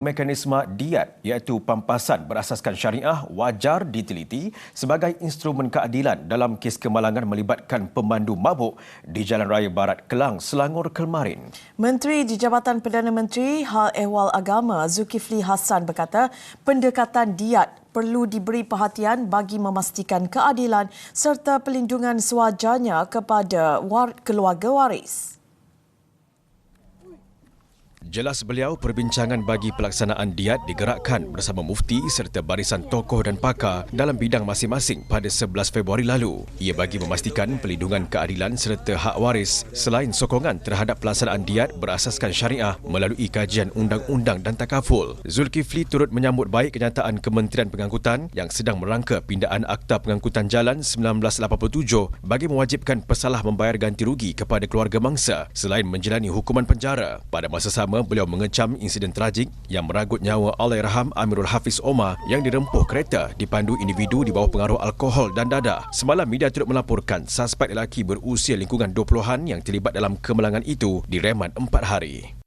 Mekanisme diat iaitu pampasan berasaskan syariah wajar diteliti sebagai instrumen keadilan dalam kes kemalangan melibatkan pemandu mabuk di Jalan Raya Barat Kelang, Selangor kemarin. Menteri di Jabatan Perdana Menteri Hal Ehwal Agama Zulkifli Hassan berkata pendekatan diat perlu diberi perhatian bagi memastikan keadilan serta pelindungan sewajarnya kepada keluarga waris. Jelas beliau, perbincangan bagi pelaksanaan diat digerakkan bersama mufti serta barisan tokoh dan pakar dalam bidang masing-masing pada 11 Februari lalu. Ia bagi memastikan pelindungan keadilan serta hak waris selain sokongan terhadap pelaksanaan diat berasaskan syariah melalui kajian undang-undang dan takaful. Zulkifli turut menyambut baik kenyataan Kementerian Pengangkutan yang sedang merangka pindaan Akta Pengangkutan Jalan 1987 bagi mewajibkan pesalah membayar ganti rugi kepada keluarga mangsa selain menjalani hukuman penjara. Pada masa sama, beliau mengecam insiden tragik yang meranggut nyawa Allahyarham Amirul Hafiz Omar yang dirempuh kereta dipandu individu di bawah pengaruh alkohol dan dadah. Semalam media turut melaporkan suspek lelaki berusia lingkungan 20-an yang terlibat dalam kemalangan itu direman 4 hari.